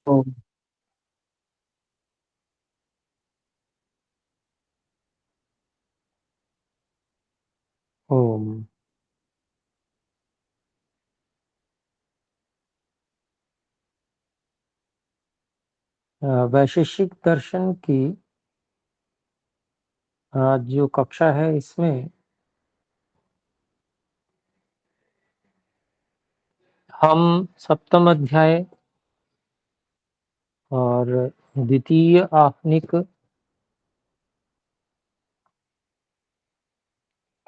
ओम। ओम। वैशेषिक दर्शन की आज जो कक्षा है इसमें हम सप्तम अध्याय और द्वितीय आहनिक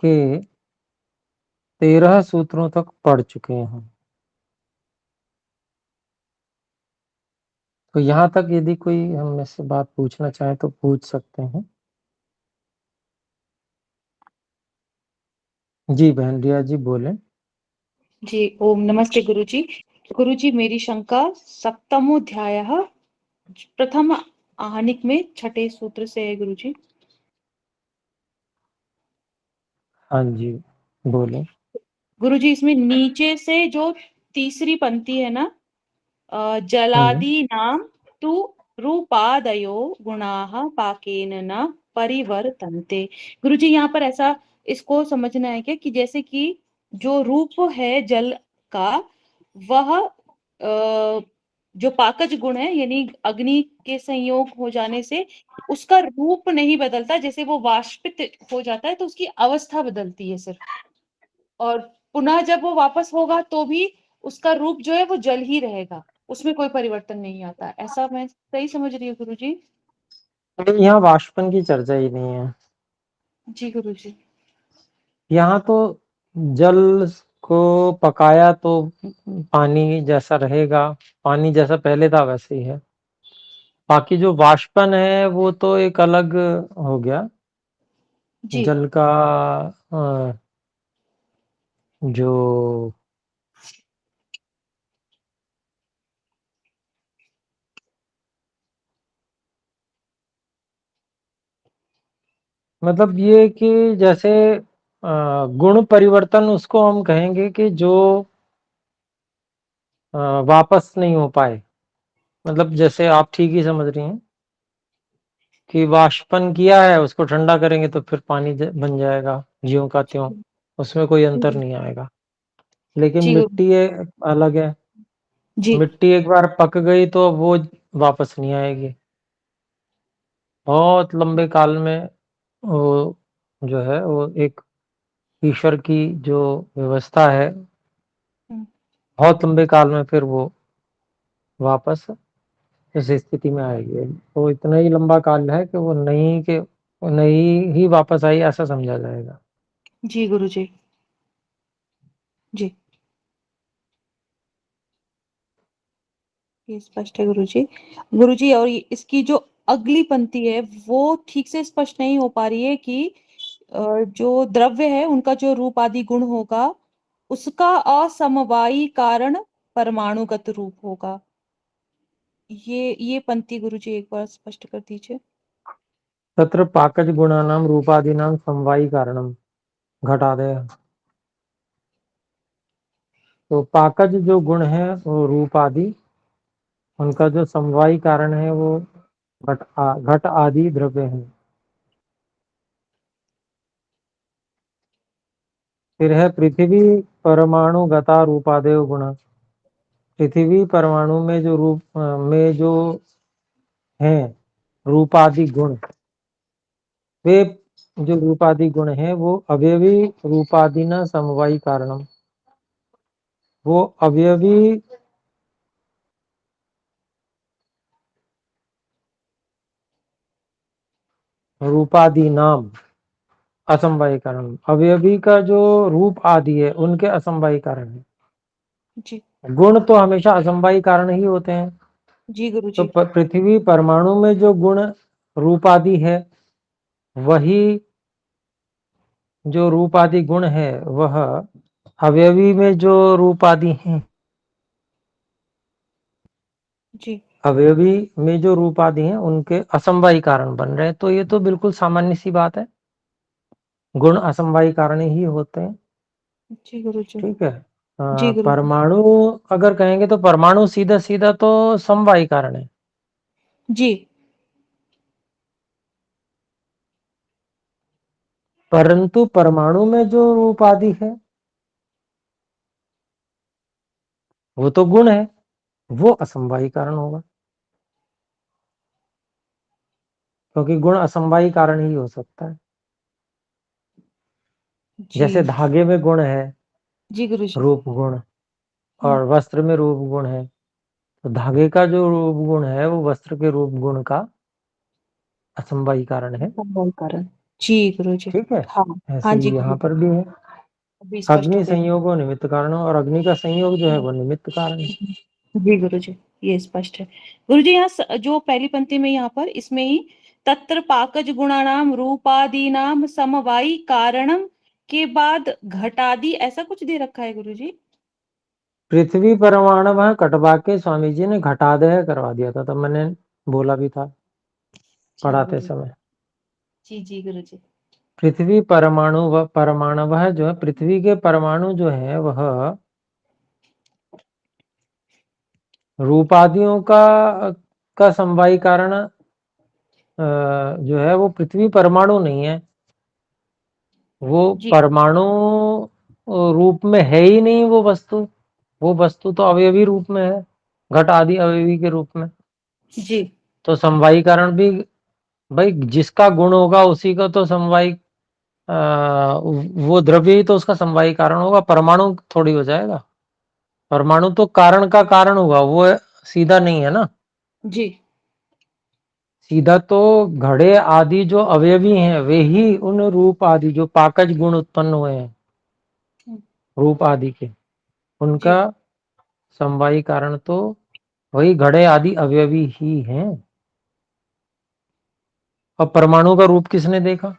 के 13 सूत्रों तक पढ़ चुके हैं। तो यहाँ तक यदि कोई हम में से बात पूछना चाहे तो पूछ सकते हैं। जी बहन रिया जी बोले। जी ओम नमस्ते गुरुजी। गुरुजी मेरी शंका सप्तमोध्यायः प्रथम आहनिक में छठे सूत्र से है गुरुजी। हाँ जी बोले। गुरुजी इसमें नीचे से जो तीसरी पंक्ति है ना, जलादि नाम तु रूपादयो गुणाः पाकेन न परिवर्तन्ते। गुरुजी यहाँ पर ऐसा इसको समझना है क्या कि जैसे कि जो रूप है जल का वह जो पाकज गुण है यानी अग्नि के संयोग हो जाने से उसका रूप नहीं बदलता, जैसे वो वाष्पित हो जाता है तो उसकी अवस्था बदलती है सिर्फ, और पुनः जब वो वापस होगा तो भी उसका रूप जो है वो जल ही रहेगा, उसमें कोई परिवर्तन नहीं आता। ऐसा मैं सही समझ रही हूँ गुरुजी? यहाँ वाष्पन की चर्चा ही नहीं है। जी गुरुजी। यहाँ तो जल को पकाया तो पानी जैसा रहेगा, पानी जैसा पहले था वैसे ही है। बाकी जो वाष्पन है वो तो एक अलग हो गया। जी जल का जो मतलब ये कि जैसे गुण परिवर्तन उसको हम कहेंगे कि जो वापस नहीं हो पाए। मतलब जैसे आप ठीक ही समझ रही हैं कि वाष्पन किया है, उसको ठंडा करेंगे तो फिर पानी बन जाएगा ज्यों का त्यों, उसमें कोई अंतर नहीं आएगा। लेकिन जी मिट्टी अलग है। जी मिट्टी एक बार पक गई तो वो वापस नहीं आएगी। बहुत लंबे काल में वो जो है वो एक ईश्वर की जो व्यवस्था है, बहुत लंबे काल में फिर वो वापस इस स्थिति में आएगी। तो इतना ही लंबा काल है कि वो नहीं ही वापस आई ऐसा समझा जाएगा। जी गुरुजी। जी ये स्पष्ट है गुरुजी। गुरुजी और इसकी जो अगली पंक्ति है वो ठीक से स्पष्ट नहीं हो पा रही है कि जो द्रव्य है उनका जो रूप आदि गुण होगा उसका असमवायी कारण परमाणुगत रूप होगा। ये पंक्ति गुरुजी एक बार स्पष्ट कर दीजिए। तत्र पाकज गुणानां रूपादीनां समवायी कारणम घटादय। तो पाकज जो गुण है वो रूप आदि, उनका जो समवायी कारण है वो घट आदि द्रव्य है। फिर है पृथ्वी परमाणु गता रूपादेव गुण। पृथ्वी परमाणु में जो रूप में जो है रूपादि गुण, वे जो रूपादि गुण है वो अवयवी रूपादि न समवायी कारणम, वो अवयवी रूपादि नाम असमवायी कारण, अवयवी का जो रूप आदि है उनके असमवायी कारण है। जी गुण तो हमेशा असमवायी कारण ही होते हैं। जी तो गुरुजी। पृथ्वी परमाणु में जो गुण रूपादि है, वही जो रूपादि गुण है वह अवयवी में जो रूपादि हैं, जी अवयवी में जो रूपादि हैं उनके असमवायी कारण बन रहे हैं। तो ये तो बिल्कुल सामान्य सी बात है, गुण असमवायी कारण ही होते हैं। जी गुरुजी। ठीक है। जी गुरु परमाणु अगर कहेंगे तो परमाणु सीधा सीधा तो समवायी कारण है। जी। परंतु परमाणु में जो रूप आदि है वो तो गुण है, वो असमवायी कारण होगा, क्योंकि गुण असमवायी कारण ही हो सकता है। जी जैसे धागे में गुण है, जी गुरु जी। रूप गुण, और वस्त्र में रूप गुण है, तो धागे का जो रूप गुण है वो वस्त्र के रूप गुण का असमवायी कारण है। संभव कारण। जी गुरु जी। ठीक है, हाँ। ऐसे हाँ जी ही गुरु यहाँ जी। पर भी है। अभी स्पष्ट हो अग्नि गई। संयोग निमित्त कारण, और अग्नि का संयोग जो है वो निमित्त कारण है। जी गुरु जी, ये स्पष्ट है। गुरु जी यहाँ जो पहली पंक्ति में यहाँ पर इसमें ही तत्र पाकज गुणानाम रूपादीनाम समवायी कारणम के बाद घटादि ऐसा कुछ दे रखा है गुरु जी। पृथ्वी परमाणु वह कटवा के स्वामी जी ने घटादय करवा दिया था, तब मैंने बोला भी था जी पढ़ाते गुरु समय। जी। जी गुरु जी। पृथ्वी परमाणु व परमाणु वह जो है, पृथ्वी के परमाणु जो है वह रूपादियों का समवायी कारण जो है वो पृथ्वी परमाणु नहीं है, वो जी परमाणु रूप में है ही नहीं वो वस्तु। वो वस्तु तो अवयवी रूप में है, घट आदि अवयवी के रूप में। जी तो समवायी कारण भी भाई जिसका गुण होगा उसी का तो समवायी, वो द्रव्य ही तो उसका समवायी कारण होगा, परमाणु थोड़ी हो जाएगा। परमाणु तो कारण का कारण होगा, वो सीधा नहीं है ना। जी सीधा तो घड़े आदि जो अवयवी हैं वे ही उन रूप आदि जो पाकज गुण उत्पन्न हुए हैं रूप आदि के, जी उनका समवायी कारण तो वही घड़े आदि अवयवी ही हैं। अब परमाणु का रूप किसने देखा,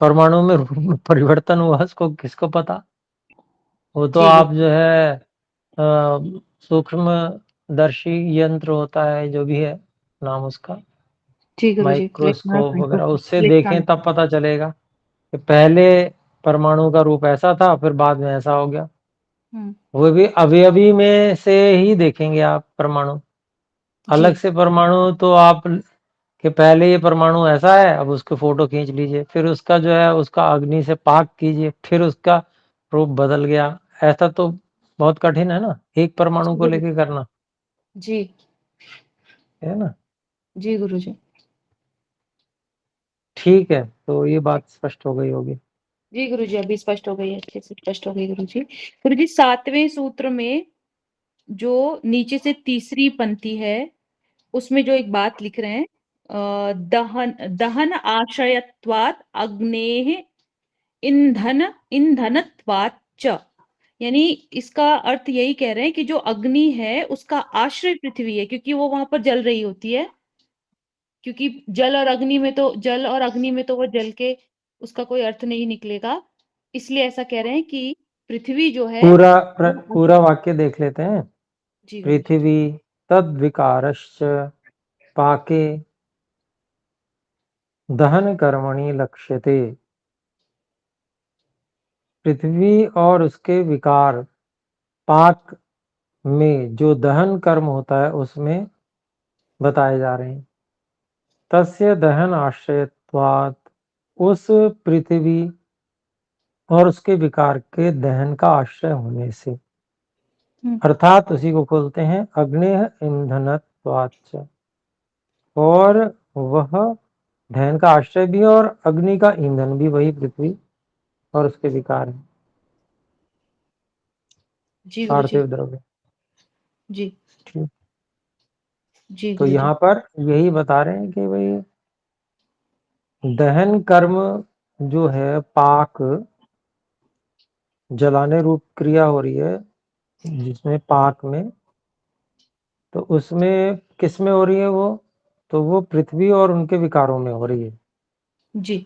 परमाणु में रूप में परिवर्तन हुआ उसको किसको पता। वो तो जी आप गुरु जो है सूक्ष्म दर्शी यंत्र होता है जो भी है नाम उसका, जी गुरु जी। माइक्रोस्कोप वगैरह, उससे देखें इलेक्ट्रॉनिक। तब पता चलेगा कि पहले परमाणु का रूप ऐसा था फिर बाद में ऐसा हो गया। हम्म। वो भी अवयवी में से ही देखेंगे आप परमाणु, जी अलग से परमाणु तो आप कि पहले ये परमाणु ऐसा है, अब उसको फोटो खींच लीजिए, फिर उसका जो है उसका अग्नि से पाक कीजिए, फिर उसका रूप बदल गया, ऐसा तो बहुत कठिन है ना एक परमाणु को गुरु लेके करना, जी। है ना। जी गुरु जी। ठीक है, तो ये बात स्पष्ट हो गई होगी। जी गुरु जी, अभी स्पष्ट हो गई है, अच्छे से स्पष्ट हो गई गुरु जी। गुरु जी 7वें सूत्र में जो नीचे से तीसरी पंक्ति है उसमें जो एक बात लिख रहे हैं, दहन दहन आश्रयत्वात् अग्नेः ईंधन ईंधनत्वात् च, यानी इसका अर्थ यही कह रहे हैं कि जो अग्नि है उसका आश्रय पृथ्वी है, क्योंकि वो वहां पर जल रही होती है। क्योंकि जल और अग्नि में तो वो जल के उसका कोई अर्थ नहीं निकलेगा, इसलिए ऐसा कह रहे हैं कि पृथ्वी जो है वो पूरा वाक्य देख लेते हैं। जी गुरु जी। पृथ्वी तद विकारश्च पाके दहन कर्मणि लक्ष्यते। पृथ्वी और उसके विकार पाक में जो दहन कर्म होता है उसमें बताए जा रहे हैं। तस्य दहन आश्रयत्वात्, उस पृथ्वी और उसके विकार के दहन का आश्रय होने से, हम्म। अर्थात उसी को खोलते हैं अग्नेय ईंधनत्वाच्च, और वह दहन का आश्रय भी और अग्नि का ईंधन भी वही पृथ्वी और उसके विकार है, जी गुरु जी। पार्थिव द्रव्य। जी ठीक, जी तो गुरु जी। यहाँ पर यही बता रहे हैं कि भाई दहन कर्म जो है पाक, जलाने रूप क्रिया हो रही है जिसमें पाक में, तो उसमें किस में हो रही है वो, तो वो पृथ्वी और उनके विकारों में हो रही है। जी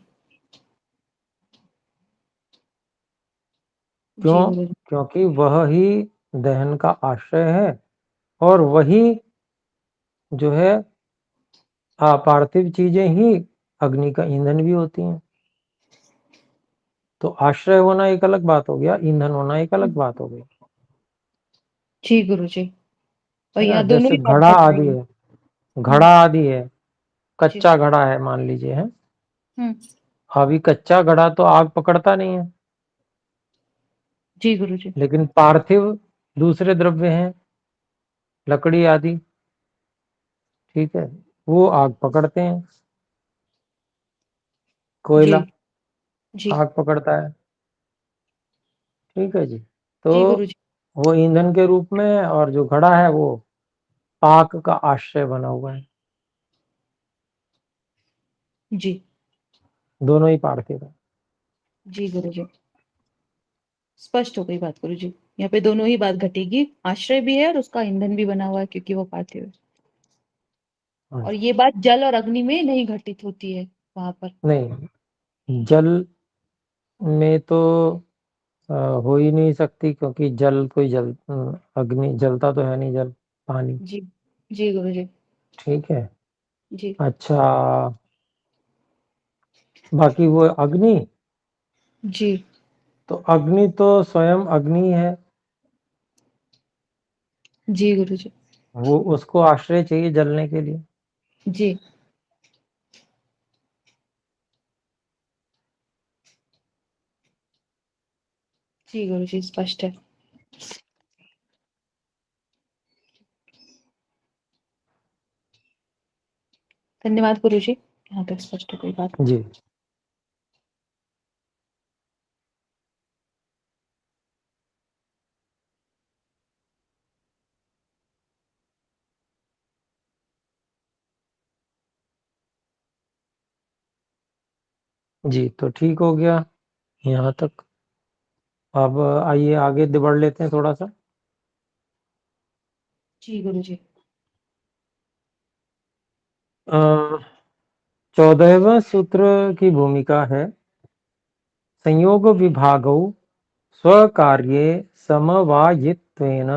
जी क्यों, गुरु जी। क्योंकि वह ही दहन का आश्रय है, और वही जो है पार्थिव चीजें ही अग्नि का ईंधन भी होती हैं। तो आश्रय होना एक अलग बात हो गया, ईंधन होना एक अलग बात हो गई। जी गुरुजी। और है ना, यहाँ दोनों जैसे ही बात घड़ा घट आदि रही है। है, घड़ा आदि है, जी। कच्चा घड़ा है मान लीजिए, है। हम्म। अभी कच्चा घड़ा तो आग पकड़ता नहीं है, जी गुरुजी। लेकिन पार्थिव दूसरे द्रव्य हैं, लकड़ी आदि, ठीक है, वो आग पकड़ते हैं। जी। कोयला जी। आग पकड़ता है, ठीक है जी। तो जी गुरुजी। वो ईंधन के रूप में है, और जो घड़ा है वो पाक का आश्रय बना हुआ है। जी। दोनों ही पार्थिव है। जी गुरुजी। स्पष्ट हो गई बात गुरुजी। यहाँ पे दोनों ही बात घटेगी, आश्रय भी है और उसका ईंधन भी बना हुआ है क्योंकि वो पार्थिव है। और ये बात जल और अग्नि में नहीं घटित होती है वहां पर। नहीं, जल में तो हो ही नहीं सकती, क्योंकि जल कोई अग्नि जलता तो है नहीं, जल पानी, जी। जी गुरुजी। ठीक है। जी। अच्छा, बाकी वो अग्नि, जी। तो अग्नि तो स्वयं अग्नि है, जी गुरुजी। वो उसको आश्रय चाहिए जलने के लिए। जी। जी गुरुजी, स्पष्ट है। धन्यवाद गुरुजी, यहाँ तक स्पष्ट हो गई बात। जी। जी, तो ठीक हो गया यहाँ तक। अब आइए आगे बढ़ लेते हैं थोड़ा सा। जी गुरुजी। 14वें सूत्र की भूमिका है संयोग विभागौ स्वकार्ये समवायित्वेन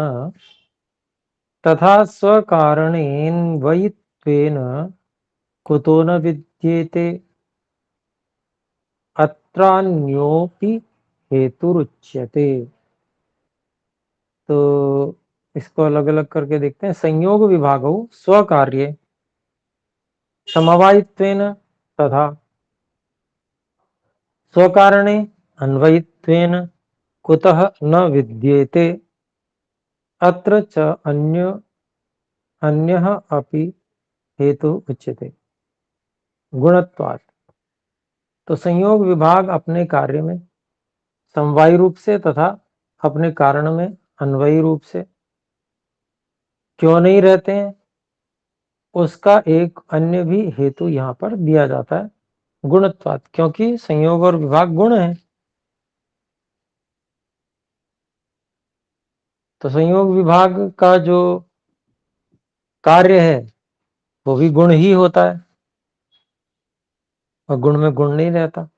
तथा स्वकारणेन्वयित्वेन कुतो न विद्येते अत्रान्योऽपि हेतुरुच्यते। तो इसको अलग अलग करके देखते हैं। संयोग विभागौ स्वकार्ये समवायित्वेन तथा स्वकारणे अन्वयित्वेन कुतः न विद्येते अत्र च अन्यः अपि हेतु उच्यते गुणत्वात्। तो संयोग विभाग अपने कार्य में समवायी रूप से तथा अपने कारण में अन्वयी रूप से क्यों नहीं रहते हैं, उसका एक अन्य भी हेतु यहाँ पर दिया जाता है गुणत्वात्, क्योंकि संयोग और विभाग गुण है। तो संयोग विभाग का जो कार्य है वो भी गुण ही होता है, और गुण में गुण नहीं रहता।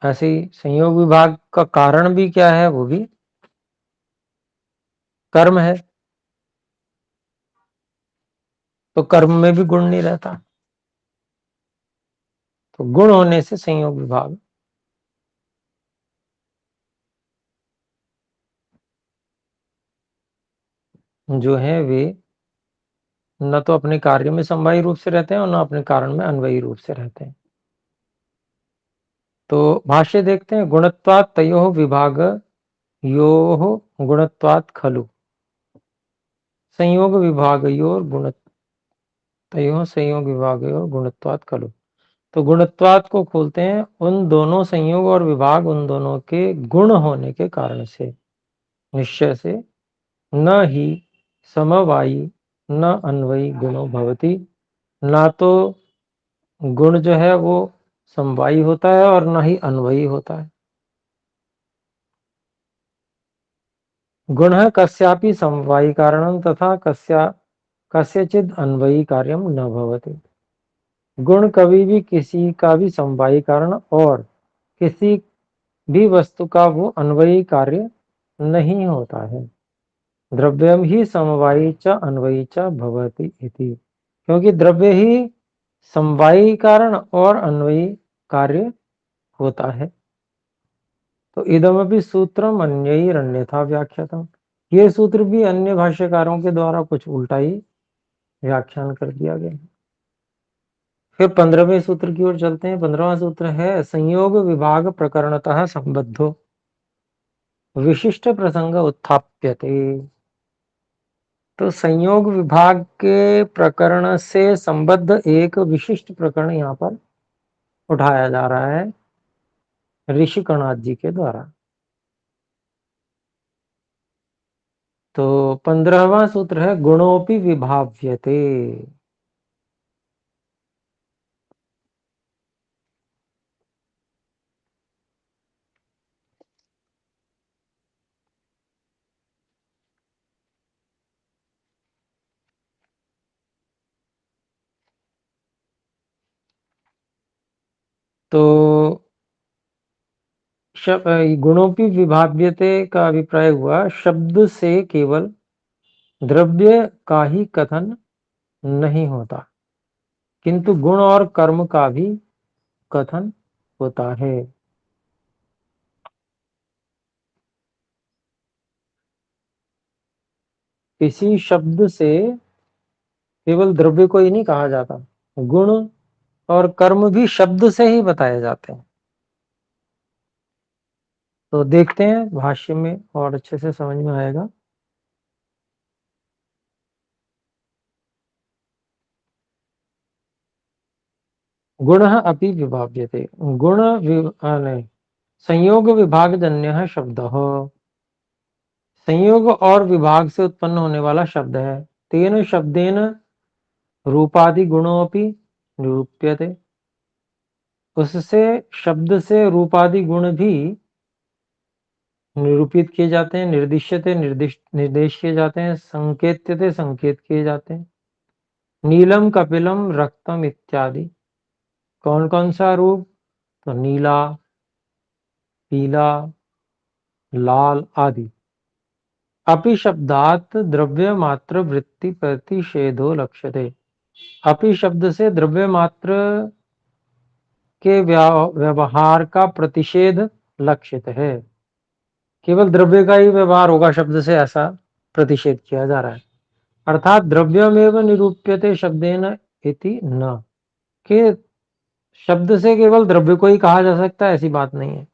ऐसे ही संयोग विभाग का कारण भी क्या है, वो भी कर्म है, तो कर्म में भी गुण नहीं रहता। तो गुण होने से संयोग विभाग जो है वे न तो अपने कार्य में समवायी रूप से रहते हैं और न अपने कारण में अन्वयी रूप से रहते हैं। तो भाष्य देखते हैं। गुणत्वात् तयोः विभाग योः गुणत्वात् खलु संयोग विभागयोर गुण तयोः संयोग विभागयोर गुणत्वात् खलु। तो गुणत्वात् को खोलते हैं, उन दोनों संयोग और विभाग उन दोनों के गुण होने के कारण से, निश्चय से, न ही समवायी न अन्वयी गुणो भवति। ना तो गुण जो है वो समवायी होता है और ना ही अन्वयी होता है। गुण कस्यापि समवायी कारणं तथा कस्यचिद अन्वयी कार्यम न भवति। गुण कभी भी किसी का भी समवायी कारण और किसी भी वस्तु का वो अन्वयी कार्य नहीं होता है। द्रव्यम ही समवायी च अन्वयी च भवति इति, क्योंकि द्रव्य ही समवायी कारण और अन्वयी कार्य होता है। तो इदमपि सूत्रम अन्यैरन्यथा व्याख्यातम, ये सूत्र भी अन्य भाष्यकारों के द्वारा कुछ उल्टा ही व्याख्यान कर दिया गया है। फिर 15वें सूत्र की ओर चलते हैं। 15वां सूत्र है संयोग विभाग प्रकरणतः संबद्धो विशिष्ट प्रसंग उत्थाप्यते। तो संयोग विभाग के प्रकरण से संबद्ध एक विशिष्ट प्रकरण यहाँ पर उठाया जा रहा है ऋषिकणाथ जी के द्वारा। तो 15वां सूत्र है गुणोपि विभाव्यते। तो गुणोपि विभाव्यते का अभिप्राय हुआ शब्द से केवल द्रव्य का ही कथन नहीं होता, किंतु गुण और कर्म का भी कथन होता है। किसी शब्द से केवल द्रव्य को ही नहीं कहा जाता, गुण और कर्म भी शब्द से ही बताए जाते हैं। तो देखते हैं भाष्य में और अच्छे से समझ में आएगा। गुण अपि विभाव्यते, गुण नहीं, संयोग विभागजन्य शब्द संयोग और विभाग से उत्पन्न होने वाला शब्द है। तेन शब्देन रूपादि गुणोपि निरूप्यते, उससे शब्द से रूपादि गुण भी निरूपित किए जाते हैं, निर्दिश्यते निर्देश किए जाते हैं, संकेत्यते संकेत किए जाते हैं। नीलम कपिलम रक्तम इत्यादि, कौन कौन सा रूप? तो नीला, पीला, लाल आदि। अपि शब्दात द्रव्य मात्र वृत्ति प्रतिषेधो लक्ष्यते, अपि शब्द से द्रव्य मात्र के व्यवहार का प्रतिषेध लक्षित है। केवल द्रव्य का ही व्यवहार होगा शब्द से, ऐसा प्रतिषेध किया जा रहा है। अर्थात द्रव्यमेव निरूप्यते शब्देन इति न, कि शब्द से केवल द्रव्य को ही कहा जा सकता है ऐसी बात नहीं है।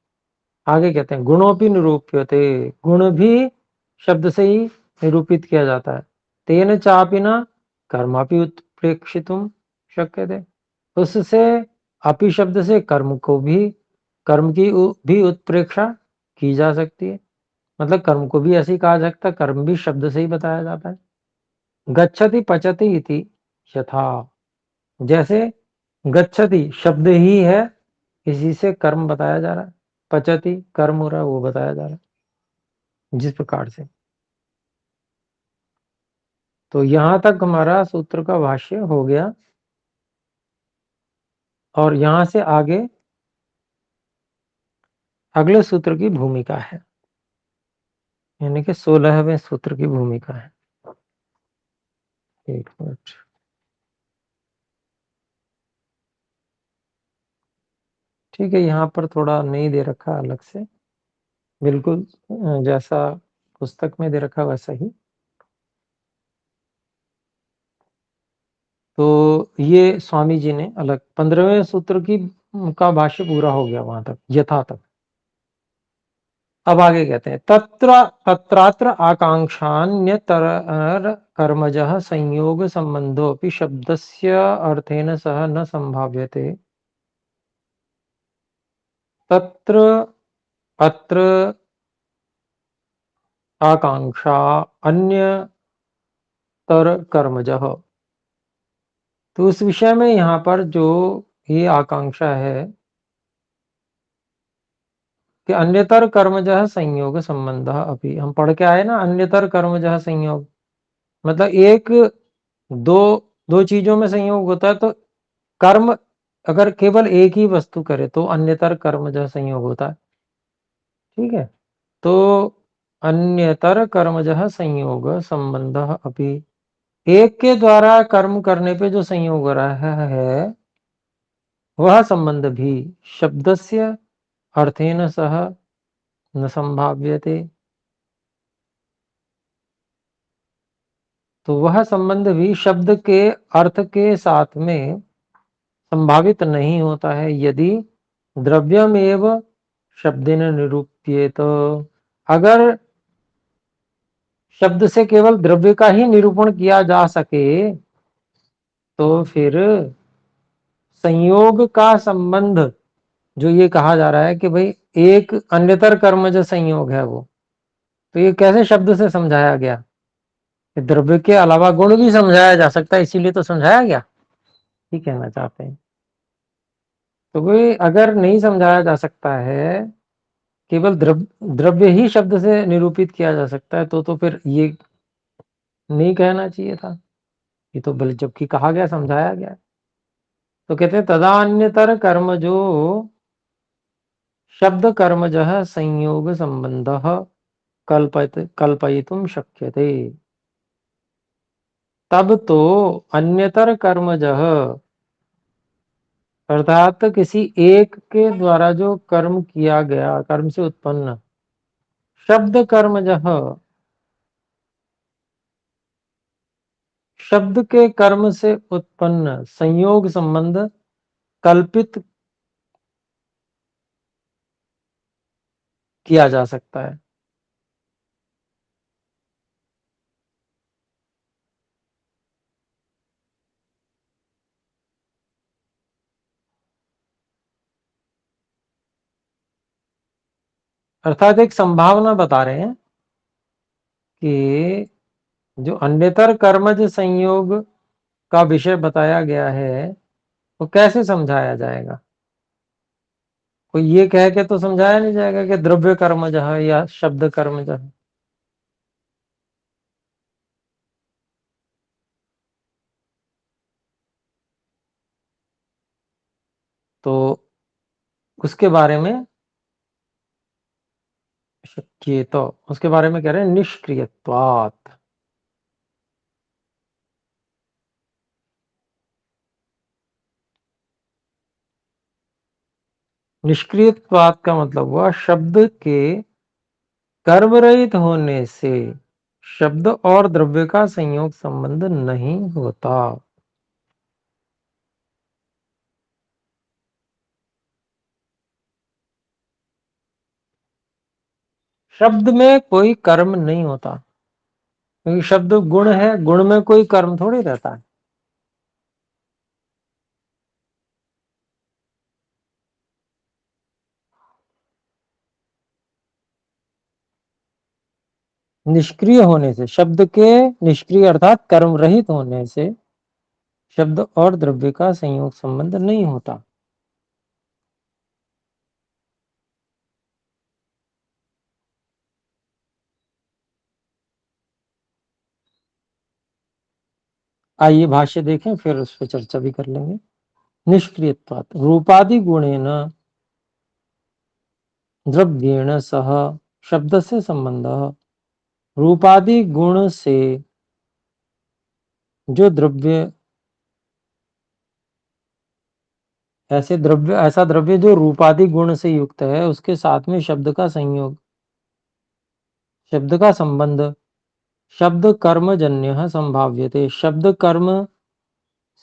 आगे कहते हैं गुणोपि निरूप्यते, गुण भी शब्द से ही निरूपित किया जाता है। तेन चापिना कर्मापि उत्प्रेक्षितुम शक्यते, उससे अपि शब्द से कर्म को भी, कर्म की भी उत्प्रेक्षा की जा सकती है। मतलब कर्म को भी ऐसे ही कहा जा सकता है, कर्म भी शब्द से ही बताया जाता है। गच्छति पचति इति यथा, जैसे गच्छति शब्द ही है, इसी से कर्म बताया जा रहा है, पचति कर्म हो रहा है वो बताया जा रहा है, जिस प्रकार से। तो यहां तक हमारा सूत्र का भाष्य हो गया और यहां से आगे अगले सूत्र की भूमिका है, यानी कि 16वें सूत्र की भूमिका है। एक मिनट, ठीक है, यहाँ पर थोड़ा नहीं दे रखा अलग से, बिल्कुल जैसा पुस्तक में दे रखा वैसा ही। तो ये स्वामी जी ने अलग 15वें सूत्र की का भाष्य पूरा हो गया वहां तक, यथा तक। अब आगे कहते हैं तत्रात्र आकांक्षान्यतर कर्मजः संयोग संबंधोऽपि शब्दस्य अर्थेन सह न संभाव्यते। तत्र अत्र आकांक्षा अन्यतर कर्मजः, तो उस विषय में यहाँ पर जो ये आकांक्षा है कि अन्यतर कर्मजः संयोग संबंध, अभी हम पढ़ के आए ना, अन्यतर कर्मजः संयोग मतलब एक दो दो चीजों में संयोग होता है। तो कर्म अगर केवल एक ही वस्तु करे तो अन्यतर कर्मजः संयोग होता है, ठीक है। तो अन्यतर कर्मजः संयोग संबंध अभी, एक के द्वारा कर्म करने पे जो संयोग हो रहा है वह संबंध भी शब्दस्य अर्थेन सह न संभाव्यते, तो वह संबंध भी शब्द के अर्थ के साथ में संभावित नहीं होता है यदि द्रव्यमेव शब्देन निरूप्येत। अगर शब्द से केवल द्रव्य का ही निरूपण किया जा सके तो फिर संयोग का संबंध जो ये कहा जा रहा है कि भाई एक अन्यतर कर्मज संयोग है वो, तो ये कैसे शब्द से समझाया गया? द्रव्य के अलावा गुण भी समझाया जा सकता है, इसीलिए तो समझाया गया, ये कहना चाहते हैं। तो भाई अगर नहीं समझाया जा सकता है, केवल द्रव्य ही शब्द से निरूपित किया जा सकता है, तो फिर ये नहीं कहना चाहिए था, ये तो बल जबकि कहा गया, समझाया गया। तो कहते हैं तदान्यतर कर्म जो शब्द कर्मज संयोग संबंध कल्पयितुम शक्यते। तब तो अन्यतर कर्मज अर्थात किसी एक के द्वारा जो कर्म किया गया, कर्म से उत्पन्न शब्द कर्मज, शब्द के कर्म से उत्पन्न संयोग संबंध कल्पित किया जा सकता है। अर्थात एक संभावना बता रहे हैं कि जो अन्यतर कर्मज संयोग का विषय बताया गया है वो कैसे समझाया जाएगा। कोई ये कह के तो समझाया नहीं जाएगा कि द्रव्य कर्मज है या शब्द कर्मज है। तो उसके बारे में शक्य, तो उसके बारे में कह रहे हैं निष्क्रियत्वात्। निष्क्रियत्वात् का मतलब हुआ शब्द के कर्म रहित होने से शब्द और द्रव्य का संयोग संबंध नहीं होता। शब्द में कोई कर्म नहीं होता, क्योंकि शब्द गुण है, गुण में कोई कर्म थोड़ी रहता है। निष्क्रिय होने से, शब्द के निष्क्रिय अर्थात कर्म रहित होने से शब्द और द्रव्य का संयोग संबंध नहीं होता। आइए भाष्य देखें, फिर उस पर चर्चा भी कर लेंगे। निष्क्रियत्वात् रूपादि गुणेन द्रव्येण सह शब्द से संबंध, रूपादि गुण से जो द्रव्य, ऐसा द्रव्य जो रूपादि गुण से युक्त है उसके साथ में शब्द का संयोग, शब्द का संबंध शब्द कर्मजन्य संभाव्यते, शब्द कर्म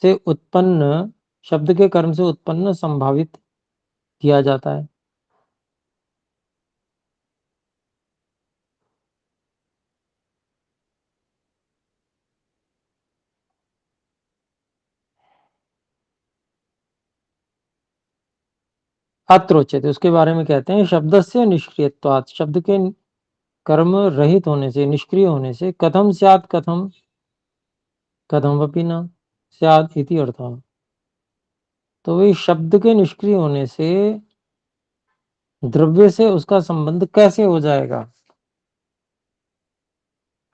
से उत्पन्न, शब्द के कर्म से उत्पन्न संभावित किया जाता है। अत्र उच्यते, उसके बारे में कहते हैं शब्द से निष्क्रियत्वात्, शब्द के कर्म रहित होने से, निष्क्रिय होने से, कथम स्यात्, कथम कथमपि न स्यात् इति अर्थः। तो वही शब्द के निष्क्रिय होने से द्रव्य से उसका संबंध कैसे हो जाएगा,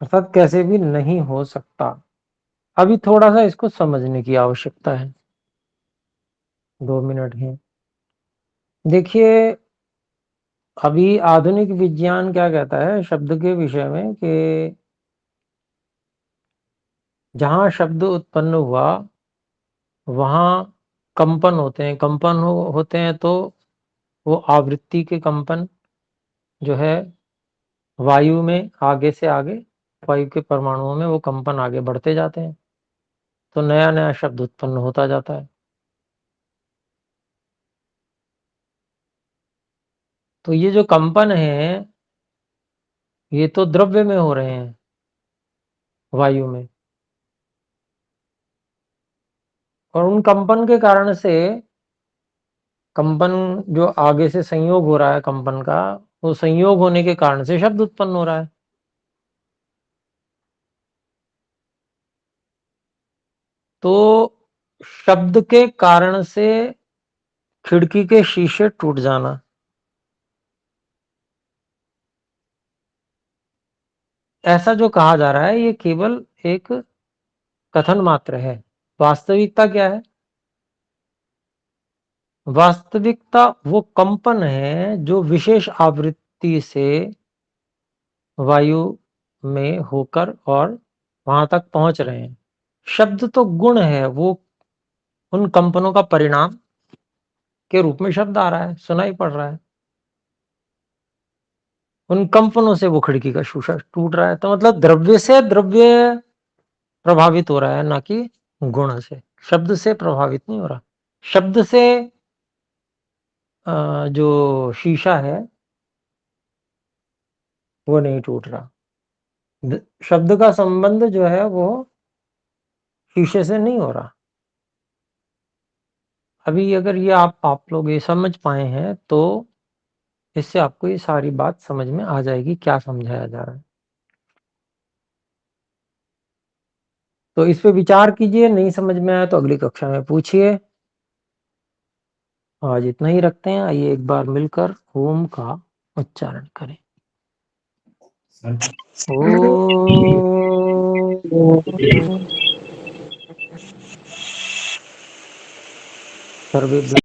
अर्थात कैसे भी नहीं हो सकता। अभी थोड़ा सा इसको समझने की आवश्यकता है, 2 मिनट है। देखिए अभी आधुनिक विज्ञान क्या कहता है शब्द के विषय में कि जहां शब्द उत्पन्न हुआ वहां कंपन होते हैं, कंपन होते हैं तो वो आवृत्ति के कंपन, जो है वायु में आगे से आगे, वायु के परमाणुओं में वो कंपन आगे बढ़ते जाते हैं, तो नया नया शब्द उत्पन्न होता जाता है। तो ये जो कंपन है ये तो द्रव्य में हो रहे हैं, वायु में, और उन कंपन के कारण से, कंपन जो आगे से संयोग हो रहा है कंपन का, वो संयोग होने के कारण से शब्द उत्पन्न हो रहा है। तो शब्द के कारण से खिड़की के शीशे टूट जाना, ऐसा जो कहा जा रहा है ये केवल एक कथन मात्र है। वास्तविकता क्या है? वास्तविकता वो कंपन है जो विशेष आवृत्ति से वायु में होकर और वहां तक पहुंच रहे हैं। शब्द तो गुण है, वो उन कंपनों का परिणाम के रूप में शब्द आ रहा है, सुनाई पड़ रहा है। उन कंपनों से वो खिड़की का शीशा टूट रहा है। तो मतलब द्रव्य से द्रव्य प्रभावित हो रहा है, ना कि गुण से। शब्द से प्रभावित नहीं हो रहा। शब्द से जो शीशा है वो नहीं टूट रहा। शब्द का संबंध जो है वो शीशे से नहीं हो रहा। अभी अगर ये आप लोग ये समझ पाए हैं तो इससे आपको ये सारी बात समझ में आ जाएगी, क्या समझाया जा रहा है। तो इस पे विचार कीजिए, नहीं समझ में आया तो अगली कक्षा में पूछिए। आज इतना ही रखते हैं। आइए एक बार मिलकर ओम का उच्चारण करें। ओम सर्वे